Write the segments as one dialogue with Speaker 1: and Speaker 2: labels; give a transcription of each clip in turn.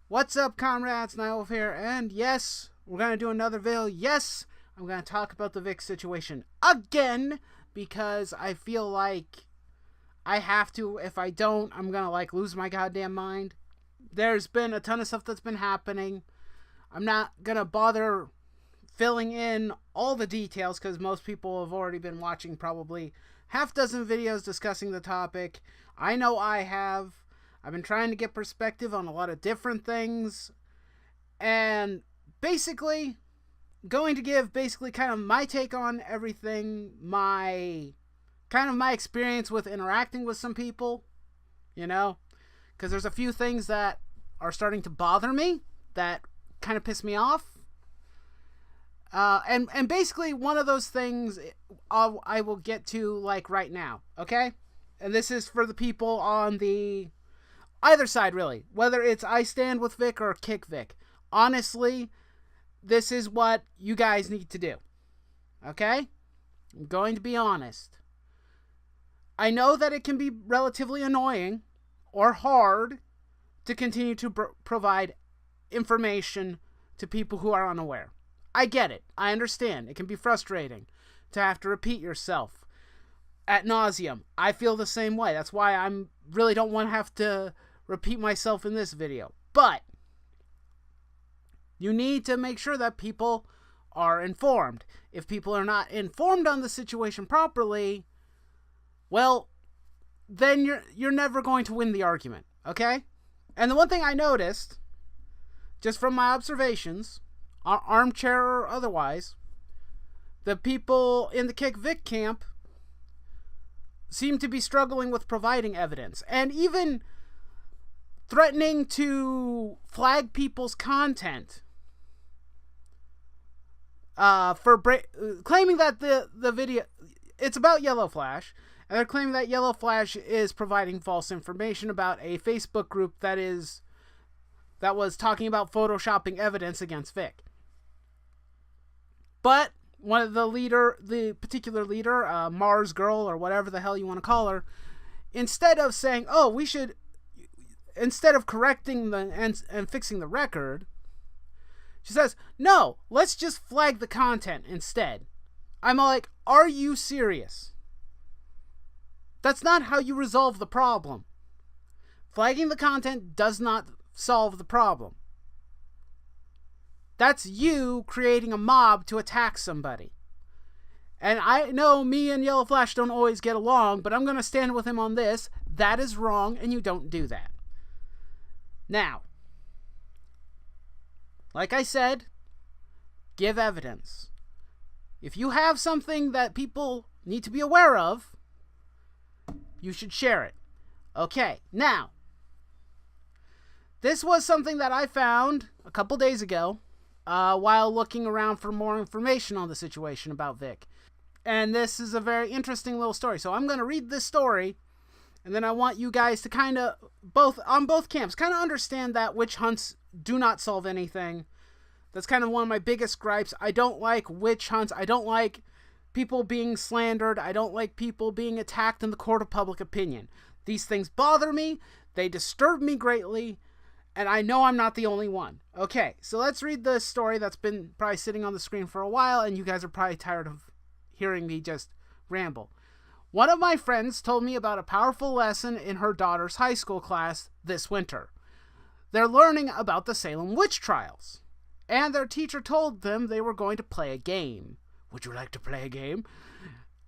Speaker 1: What's up, comrades? Nightwolf here, and yes, we're going to do another video. Yes, I'm going to talk about the Vic situation again, because I feel like I have to. If I don't, I'm going to, lose my goddamn mind. There's been a ton of stuff that's been happening. I'm not going to bother filling in all the details, because most people have already been watching probably half dozen videos discussing the topic. I know I have. I've been trying to get perspective on a lot of different things, and basically going to give kind of my take on everything, my experience with interacting with some people, because there's a few things that are starting to bother me that kind of piss me off. And basically one of those things I will get to right now, okay? And this is for the people on the either side, really. Whether it's I stand with Vic or kick Vic. Honestly, this is what you guys need to do. Okay? I'm going to be honest. I know that it can be relatively annoying or hard to continue to provide information to people who are unaware. I get it. I understand. It can be frustrating to have to repeat yourself ad nauseum. I feel the same way. That's why I'm really don't want to have to repeat myself in this video. But you need to make sure that people are informed. If people are not informed on the situation properly, well, then you're never going to win the argument, okay? And the one thing I noticed, just from my observations, armchair or otherwise, the people in the Kick Vic camp seem to be struggling with providing evidence, and even threatening to flag people's content for claiming that the video, it's about Yellow Flash, and they're claiming that Yellow Flash is providing false information about a Facebook group that was talking about photoshopping evidence against Vic. But one of the particular leader, Mars Girl, or whatever the hell you want to call her, instead of saying, oh, instead of correcting and fixing the record, she says, no, let's just flag the content instead. I'm like, are you serious? That's not how you resolve the problem. Flagging the content does not solve the problem. That's you creating a mob to attack somebody. And I know me and Yellow Flash don't always get along, but I'm going to stand with him on this. That is wrong, and you don't do that. Now, like I said, give evidence. If you have something that people need to be aware of, you should share it. Okay, now, this was something that I found a couple days ago while looking around for more information on the situation about Vic. And this is a very interesting little story. So I'm going to read this story, and then I want you guys to kind of, on both camps, kind of understand that witch hunts do not solve anything. That's kind of one of my biggest gripes. I don't like witch hunts. I don't like people being slandered. I don't like people being attacked in the court of public opinion. These things bother me. They disturb me greatly. And I know I'm not the only one. Okay, so let's read the story that's been probably sitting on the screen for a while, and you guys are probably tired of hearing me just ramble. One of my friends told me about a powerful lesson in her daughter's high school class this winter. They're learning about the Salem witch trials, and their teacher told them they were going to play a game. Would you like to play a game?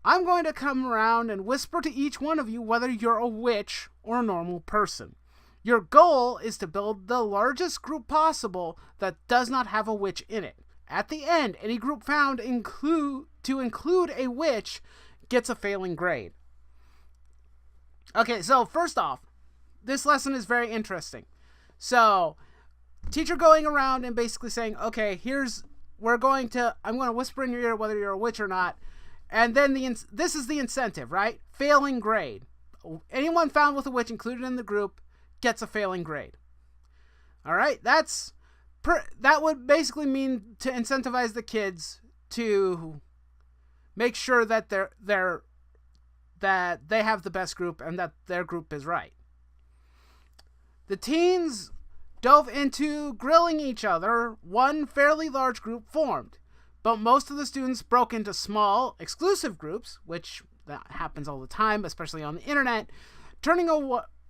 Speaker 1: I'm going to come around and whisper to each one of you whether you're a witch or a normal person. Your goal is to build the largest group possible that does not have a witch in it. At the end, any group found to include a witch gets a failing grade. Okay, so first off, this lesson is very interesting. So, teacher going around and basically saying, okay, I'm going to whisper in your ear whether you're a witch or not. And then this is the incentive, right? Failing grade. Anyone found with a witch included in the group gets a failing grade. All right, that would basically mean to incentivize the kids to make sure that that they have the best group and that their group is right. The teens dove into grilling each other, one fairly large group formed. But most of the students broke into small, exclusive groups, which that happens all the time, especially on the internet, turning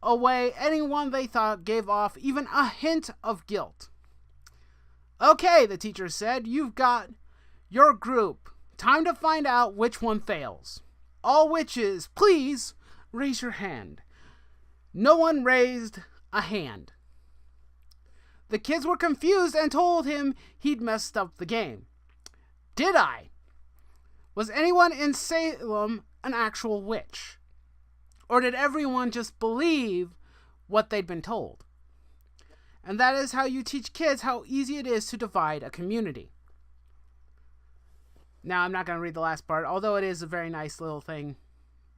Speaker 1: away anyone they thought gave off even a hint of guilt. Okay, the teacher said, you've got your group. Time to find out which one fails. All witches, please raise your hand. No one raised a hand. The kids were confused and told him he'd messed up the game. Did I? Was anyone in Salem an actual witch? Or did everyone just believe what they'd been told? And that is how you teach kids how easy it is to divide a community. Now, I'm not going to read the last part, although it is a very nice little thing,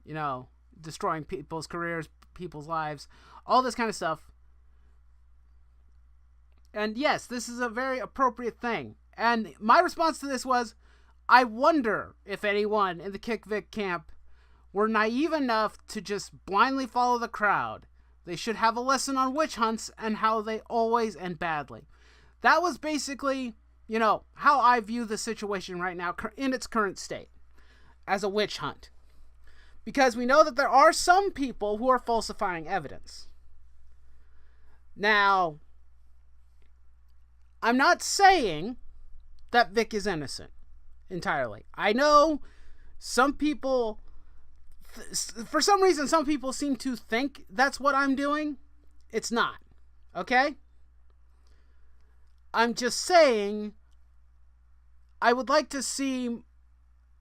Speaker 1: you know, destroying people's careers, people's lives, all this kind of stuff. And yes, this is a very appropriate thing. And my response to this was, I wonder if anyone in the Kick Vic camp were naive enough to just blindly follow the crowd. They should have a lesson on witch hunts and how they always end badly. That was basically, you know, how I view the situation right now in its current state as a witch hunt. Because we know that there are some people who are falsifying evidence. Now, I'm not saying that Vic is innocent entirely. I know some people, for some reason, some people seem to think that's what I'm doing. It's not. Okay? I'm just saying I would like to see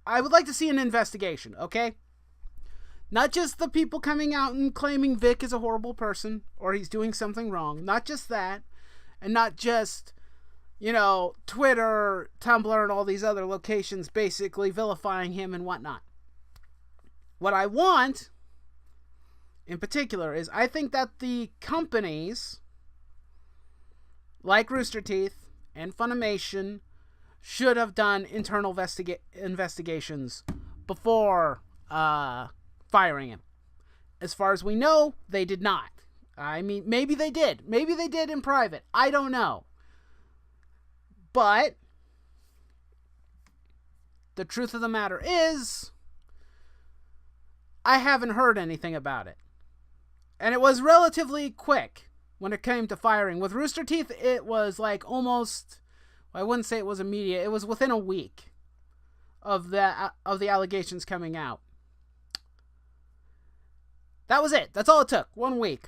Speaker 1: an investigation, okay? Not just the people coming out and claiming Vic is a horrible person or he's doing something wrong. Not just that. And not just, you know, Twitter, Tumblr, and all these other locations basically vilifying him and whatnot. What I want, in particular, is I think that the companies like Rooster Teeth and Funimation should have done internal investigations before firing him. As far as we know, they did not. I mean, maybe they did. Maybe they did in private. I don't know. But the truth of the matter is, I haven't heard anything about it. And it was relatively quick when it came to firing. With Rooster Teeth, it was like almost, I wouldn't say it was immediate. It was within a week of the allegations coming out. That was it. That's all it took. 1 week.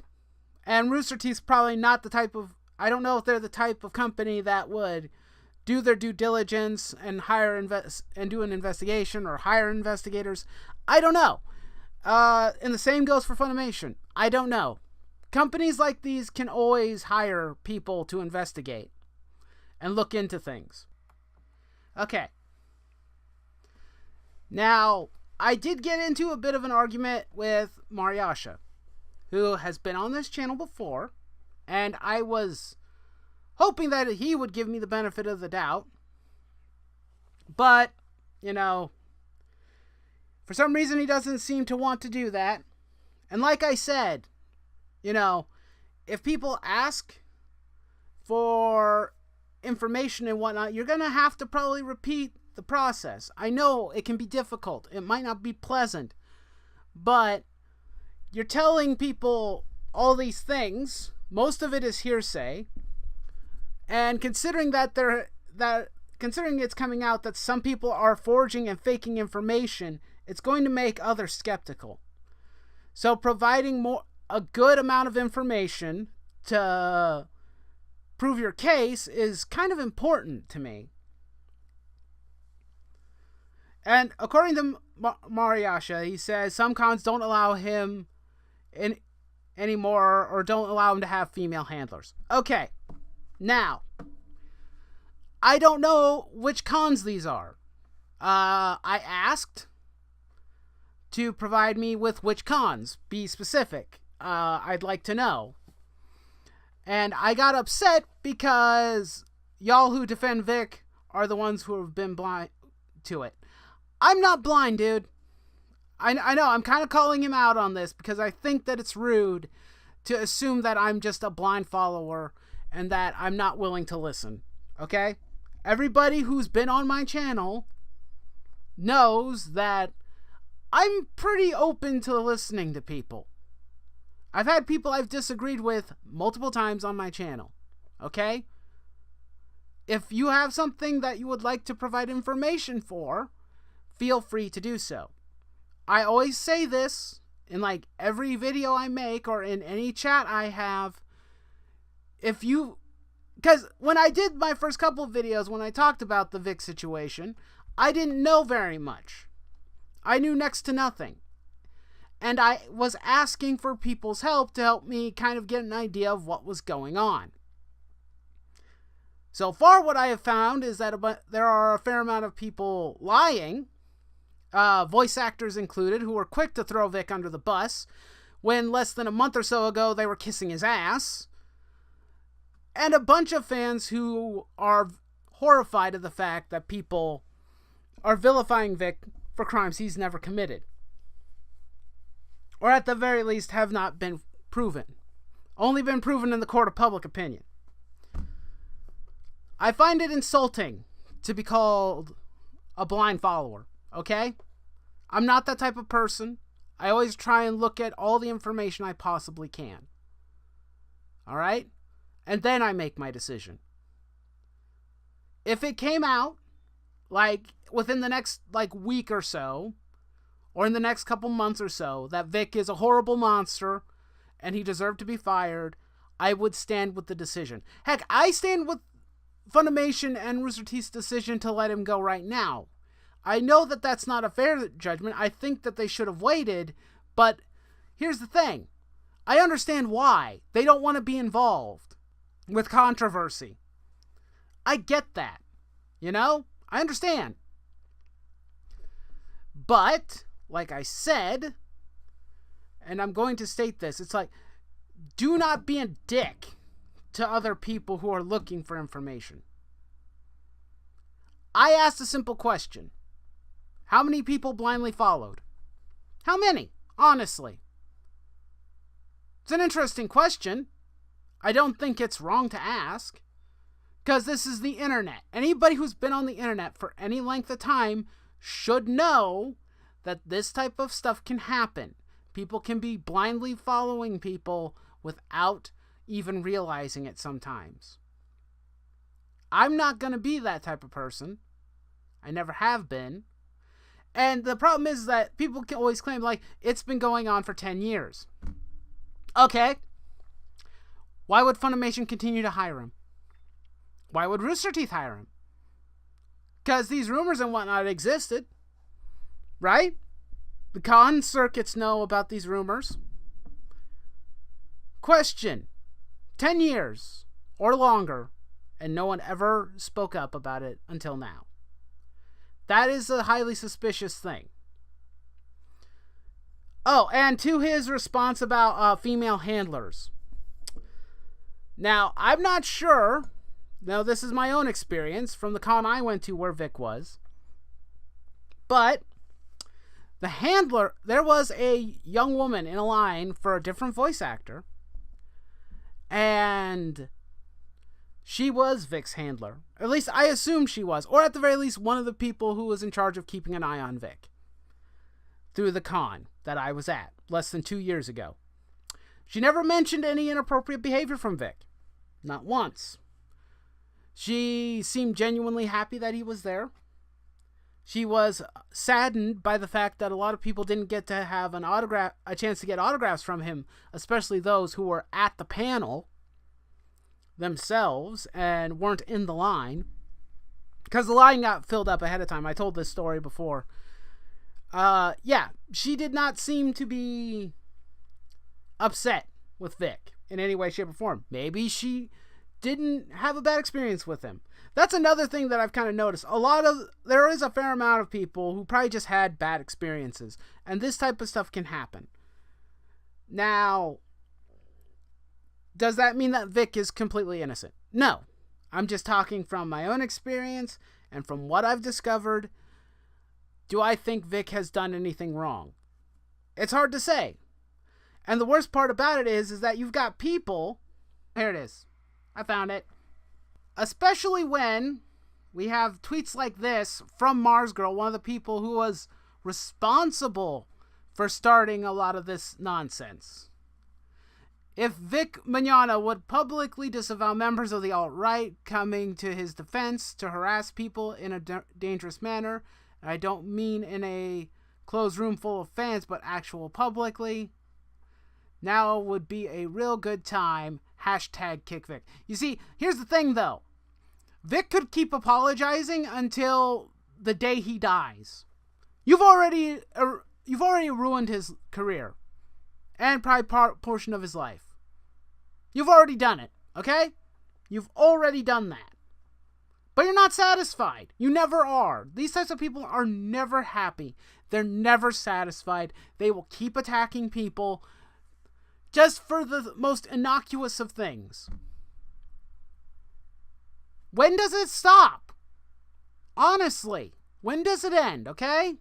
Speaker 1: And Rooster Teeth's probably not the type of, I don't know if they're the type of company that would do their due diligence and do an investigation or hire investigators. I don't know. And the same goes for Funimation. I don't know. Companies like these can always hire people to investigate and look into things. Okay. Now, I did get into a bit of an argument with Mariasha, who has been on this channel before, and I was hoping that he would give me the benefit of the doubt. But, you know, for some reason he doesn't seem to want to do that. And like I said, you know, if people ask for information and whatnot, you're going to have to probably repeat the process. I know it can be difficult. It might not be pleasant. But you're telling people all these things. Most of it is hearsay. And considering considering it's coming out that some people are forging and faking information, it's going to make others skeptical. So providing a good amount of information to prove your case is kind of important to me. And according to Mariasha, he says some cons don't allow him in anymore or don't allow him to have female handlers. Okay, now, I don't know which cons these are. I asked to provide me with which cons. Be specific. I'd like to know. And I got upset because y'all who defend Vic are the ones who have been blind to it. I'm not blind, dude. I know, I'm kind of calling him out on this because I think that it's rude to assume that I'm just a blind follower and that I'm not willing to listen. Okay? Everybody who's been on my channel knows that I'm pretty open to listening to people. I've had people I've disagreed with multiple times on my channel. Okay? If you have something that you would like to provide information for, feel free to do so. I always say this in like every video I make or in any chat I have. Because when I did my first couple of videos, when I talked about the Vic situation, I didn't know very much. I knew next to nothing. And I was asking for people's help to help me kind of get an idea of what was going on. So far, what I have found is that there are a fair amount of people lying, voice actors included, who were quick to throw Vic under the bus when less than a month or so ago they were kissing his ass, and a bunch of fans who are horrified at the fact that people are vilifying Vic for crimes he's never committed, or at the very least have not been proven, only been proven in the court of public opinion. I find it insulting to be called a blind follower, okay? I'm not that type of person. I always try and look at all the information I possibly can. All right? And then I make my decision. If it came out, like, within the next, like, week or so, or in the next couple months or so, that Vic is a horrible monster and he deserved to be fired, I would stand with the decision. Heck, I stand with Funimation and Rooster Teeth's decision to let him go right now. I know that that's not a fair judgment. I think that they should have waited, but here's the thing. I understand why. They don't want to be involved with controversy. I get that. You know? I understand. But, like I said, and I'm going to state this, it's like, do not be a dick to other people who are looking for information. I asked a simple question. How many people blindly followed? How many? Honestly. It's an interesting question. I don't think it's wrong to ask. Because this is the internet. Anybody who's been on the internet for any length of time should know that this type of stuff can happen. People can be blindly following people without even realizing it sometimes. I'm not going to be that type of person. I never have been. And the problem is that people can always claim, like, it's been going on for 10 years. Okay. Why would Funimation continue to hire him? Why would Rooster Teeth hire him? Because these rumors and whatnot existed. Right? The con circuits know about these rumors. Question. 10 years or longer, and no one ever spoke up about it until now. That is a highly suspicious thing. Oh, and to his response about female handlers. Now, I'm not sure. Now, this is my own experience from the con I went to where Vic was. But the handler, there was a young woman in a line for a different voice actor. And she was Vic's handler. At least I assume she was. Or at the very least, one of the people who was in charge of keeping an eye on Vic. Through the con that I was at less than 2 years ago. She never mentioned any inappropriate behavior from Vic. Not once. She seemed genuinely happy that he was there. She was saddened by the fact that a lot of people didn't get to have a chance to get autographs from him, especially those who were at the panel themselves and weren't in the line, because the line got filled up ahead of time. I told this story before. Yeah, she did not seem to be upset with Vic in any way, shape, or form. Maybe she didn't have a bad experience with him. That's another thing that I've kind of noticed. There is a fair amount of people who probably just had bad experiences, and this type of stuff can happen. Now, does that mean that Vic is completely innocent? No. I'm just talking from my own experience and from what I've discovered. Do I think Vic has done anything wrong? It's hard to say. And the worst part about it is that you've got people. Here it is. I found it. Especially when we have tweets like this from Mars Girl, one of the people who was responsible for starting a lot of this nonsense. If Vic Mignogna would publicly disavow members of the alt-right coming to his defense to harass people in a dangerous manner, and I don't mean in a closed room full of fans, but actual publicly, now would be a real good time. Hashtag kick Vic. You see, here's the thing though. Vic could keep apologizing until the day he dies. You've already ruined his career. And probably portion of his life. You've already done it, okay? You've already done that. But you're not satisfied. You never are. These types of people are never happy. They're never satisfied. They will keep attacking people just for the most innocuous of things. When does it stop? Honestly, when does it end, okay?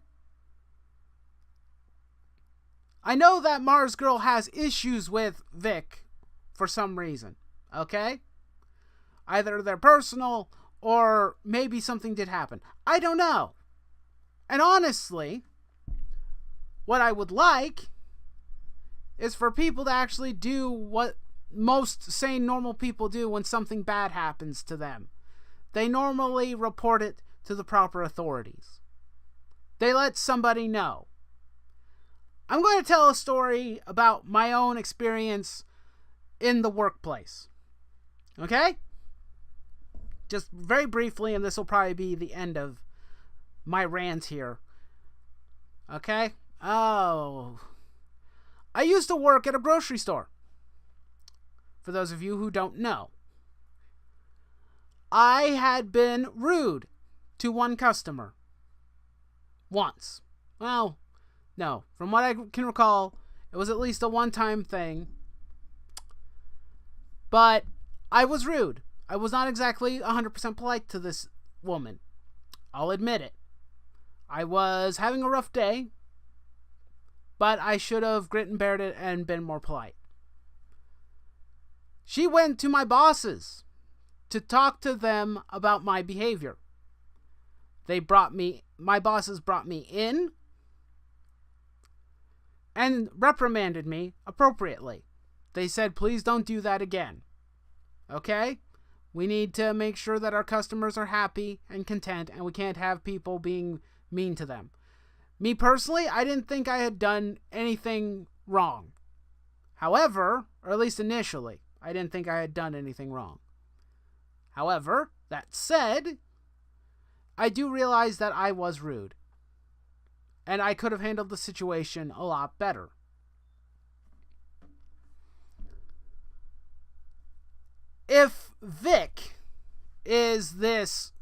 Speaker 1: I know that Mars Girl has issues with Vic for some reason, okay? Either they're personal or maybe something did happen. I don't know. And honestly, what I would like is for people to actually do what most sane, normal people do when something bad happens to them. They normally report it to the proper authorities. They let somebody know. I'm going to tell a story about my own experience in the workplace. Okay? Just very briefly, and this will probably be the end of my rant here. Okay? I used to work at a grocery store. For those of you who don't know. I had been rude to one customer. Once. Well, no. From what I can recall, it was at least a one-time thing. But I was rude. I was not exactly 100% polite to this woman. I'll admit it. I was having a rough day, but I should have grit and bared it and been more polite. She went to my bosses to talk to them about my behavior. My bosses brought me in and reprimanded me appropriately. They said, please don't do that again. Okay? We need to make sure that our customers are happy and content, and we can't have people being mean to them. Me personally, I didn't think I had done anything wrong. However, or at least initially, I didn't think I had done anything wrong. However, that said, I do realize that I was rude. And I could have handled the situation a lot better. If Vic is this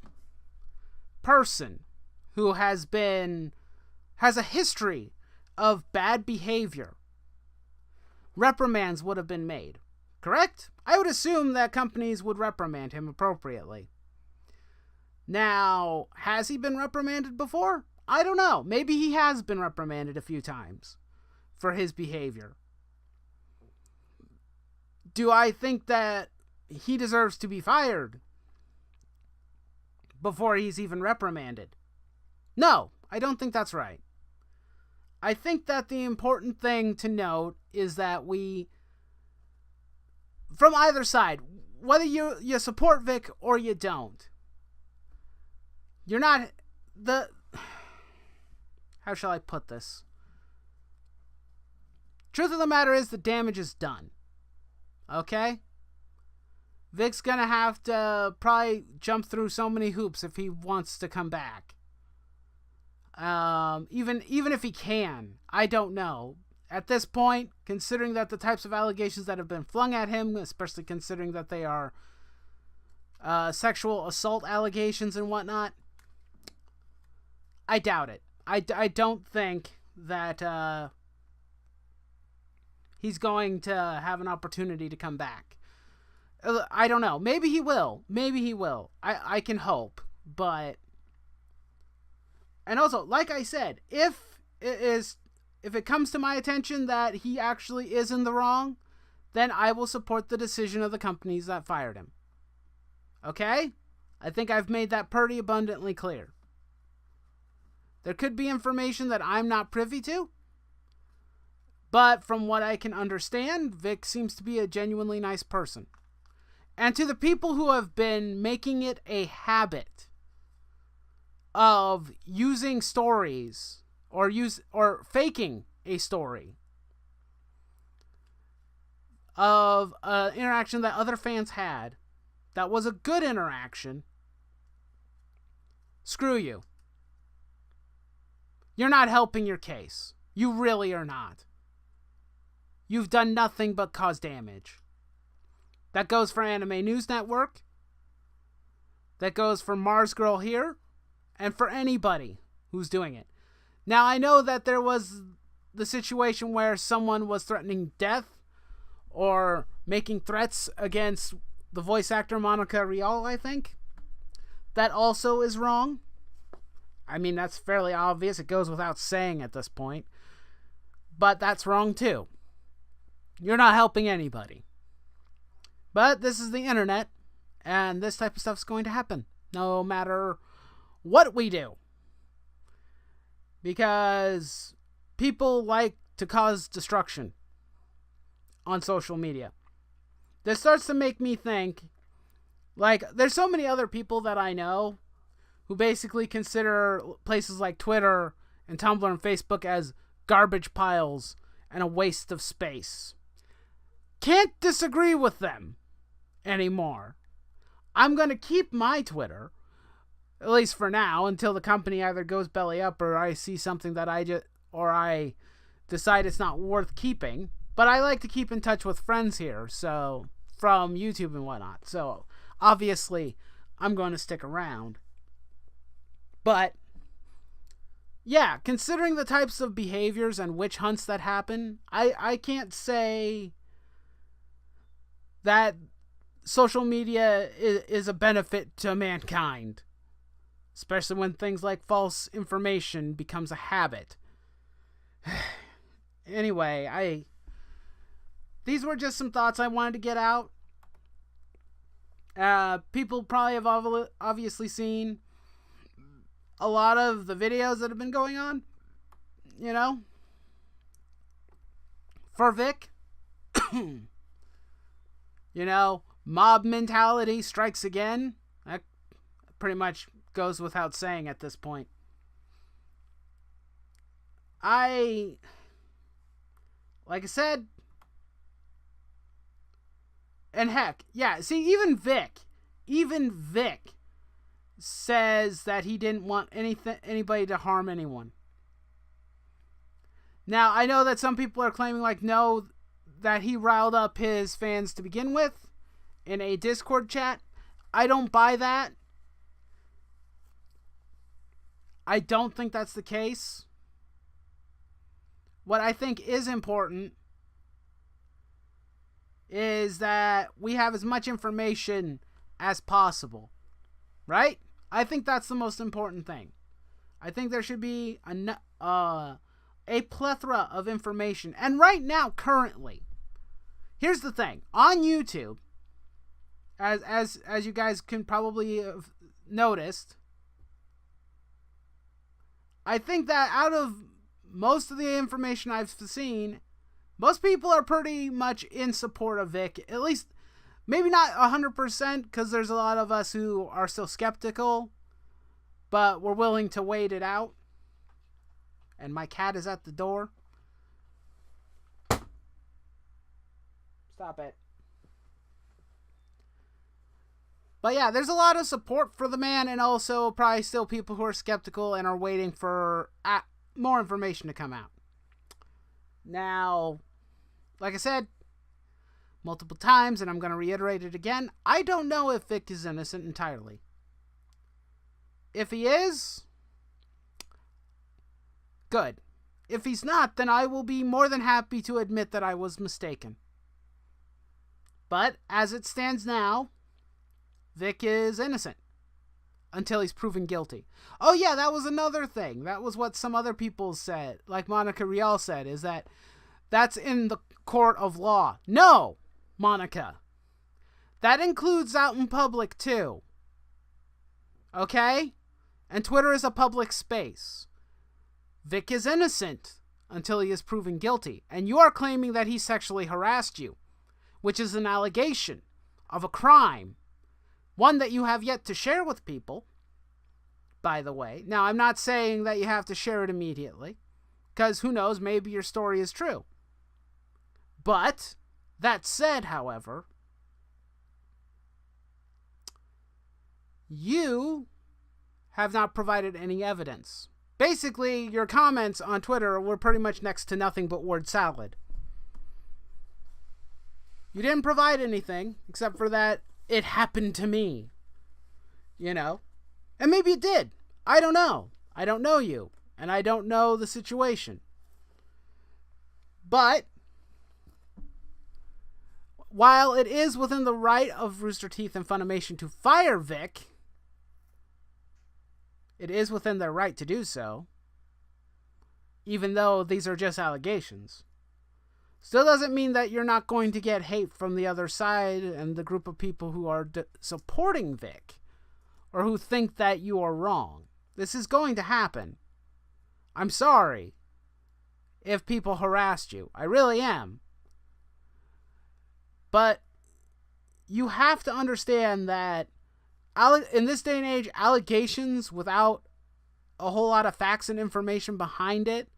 Speaker 1: person who has a history of bad behavior, reprimands would have been made, correct? I would assume that companies would reprimand him appropriately. Now, has he been reprimanded before? I don't know. Maybe he has been reprimanded a few times for his behavior. Do I think that he deserves to be fired before he's even reprimanded? No, I don't think that's right. I think that the important thing to note is that from either side, whether you support Vic or you don't, you're not how shall I put this? Truth of the matter is the damage is done. Okay? Vic's gonna have to probably jump through so many hoops if he wants to come back. Even if he can, I don't know. At this point, considering that the types of allegations that have been flung at him, especially considering that they are sexual assault allegations and whatnot, I doubt it. I don't think that he's going to have an opportunity to come back. I don't know. Maybe he will. I can hope. But... And also, like I said, if it comes to my attention that he actually is in the wrong, then I will support the decision of the companies that fired him. Okay? I think I've made that pretty abundantly clear. There could be information that I'm not privy to, but from what I can understand, Vic seems to be a genuinely nice person. And to the people who have been making it a habit of using stories or faking a story of an interaction that other fans had that was a good interaction, screw you. You're not helping your case. You really are not. You've done nothing but cause damage. That goes for Anime News Network. That goes for Mars Girl here. And for anybody who's doing it. Now, I know that there was the situation where someone was threatening death or making threats against the voice actor Monica Rial, I think. That also is wrong. I mean, that's fairly obvious. It goes without saying at this point. But that's wrong too. You're not helping anybody. But this is the internet, and this type of stuff is going to happen, no matter what we do. Because people like to cause destruction on social media. This starts to make me think, like, there's so many other people that I know who basically consider places like Twitter and Tumblr and Facebook as garbage piles and a waste of space. Can't disagree with them anymore. I'm going to keep my Twitter, at least for now, until the company either goes belly up or I see something that I decide it's not worth keeping. But I like to keep in touch with friends here, so from YouTube and whatnot. So obviously, I'm going to stick around. But yeah, considering the types of behaviors and witch hunts that happen, I can't say that social media is a benefit to mankind. Especially when things like false information becomes a habit. Anyway, these were just some thoughts I wanted to get out. People probably have obviously seen a lot of the videos that have been going on. You know? For Vic. You know, mob mentality strikes again. That pretty much goes without saying at this point. Like I said, and heck, yeah, see, even Vic says that he didn't want anybody to harm anyone. Now, I know that some people are claiming, like, no, that he riled up his fans to begin with in a Discord chat. I don't buy that. I don't think that's the case. What I think is important is that we have as much information as possible. Right? I think that's the most important thing. I think there should be a plethora of information. And right now, currently, here's the thing. On YouTube, as you guys can probably have noticed, I think that out of most of the information I've seen, most people are pretty much in support of Vic. At least, maybe not 100%, because there's a lot of us who are still skeptical, but we're willing to wait it out. And my cat is at the door. Stop it. But yeah, there's a lot of support for the man, and also probably still people who are skeptical and are waiting for more information to come out. Now, like I said multiple times, and I'm going to reiterate it again, I don't know if Vic is innocent entirely. If he is, good. If he's not, then I will be more than happy to admit that I was mistaken. But as it stands now, Vic is innocent until he's proven guilty. Oh yeah, that was another thing. That was what some other people said, like Monica Rial said, is that that's in the court of law. No, Monica. That includes out in public too. Okay? And Twitter is a public space. Vic is innocent until he is proven guilty. And you are claiming that he sexually harassed you, which is an allegation of a crime. One that you have yet to share with people, by the way. Now, I'm not saying that you have to share it immediately, because who knows, maybe your story is true. But, that said, however, you have not provided any evidence. Basically, your comments on Twitter were pretty much next to nothing but word salad. You didn't provide anything, except for that it happened to me. You know? And maybe it did. I don't know. I don't know you. And I don't know the situation. But, while it is within the right of Rooster Teeth and Funimation to fire Vic, it is within their right to do so, even though these are just allegations. Still doesn't mean that you're not going to get hate from the other side and the group of people who are supporting Vic, or who think that you are wrong. This is going to happen. I'm sorry if people harassed you. I really am. But you have to understand that in this day and age, allegations without a whole lot of facts and information behind it,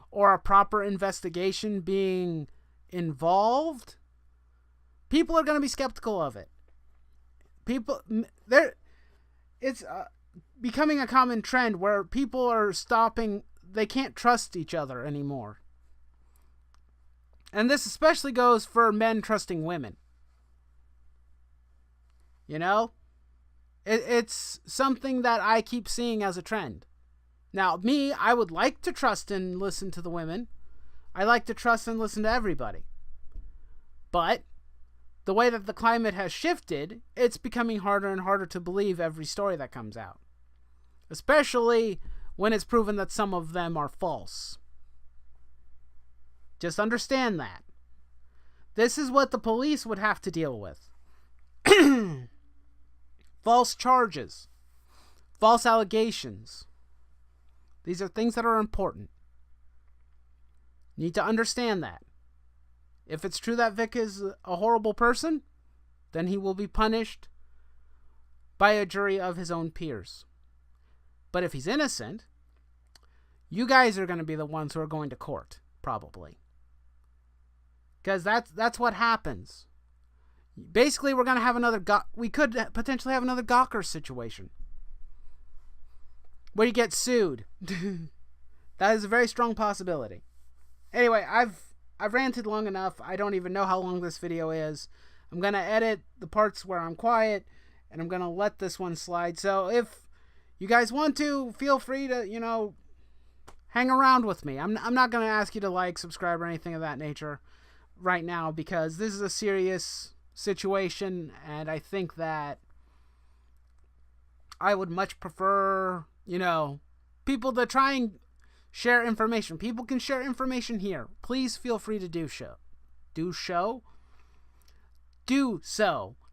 Speaker 1: or a proper investigation being involved, people are going to be skeptical of it. It's becoming a common trend where people are stopping, they can't trust each other anymore. And this especially goes for men trusting women. You know? It's something that I keep seeing as a trend. Now, me, I would like to trust and listen to the women. I like to trust and listen to everybody. But the way that the climate has shifted, it's becoming harder and harder to believe every story that comes out. Especially when it's proven that some of them are false. Just understand that. This is what the police would have to deal with. False charges. False allegations. These are things that are important. You need to understand that. If it's true that Vic is a horrible person, then he will be punished by a jury of his own peers. But if he's innocent, you guys are going to be the ones who are going to court, probably. Because that's what happens. Basically, we're going to have we could potentially have another Gawker situation, where you get sued. That is a very strong possibility. Anyway, I've ranted long enough. I don't even know how long this video is. I'm going to edit the parts where I'm quiet, and I'm going to let this one slide. So if you guys want to, feel free to, hang around with me. I'm not going to ask you to like, subscribe, or anything of that nature right now, because this is a serious situation, and I think that I would much prefer, people to try and share information. People can share information here. Please feel free to do so.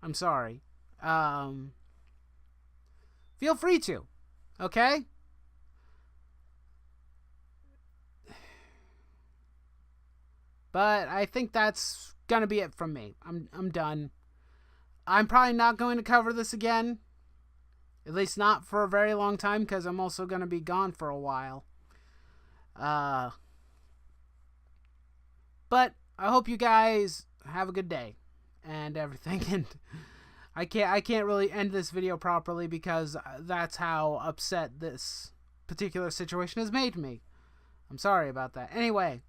Speaker 1: I'm sorry. Feel free to. Okay? But I think that's gonna be it from me. I'm done. I'm probably not going to cover this again. At least not for a very long time, because I'm also gonna be gone for a while. But I hope you guys have a good day and everything. And I can't really end this video properly, because that's how upset this particular situation has made me. I'm sorry about that. Anyway,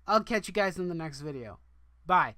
Speaker 1: I'll catch you guys in the next video. Bye.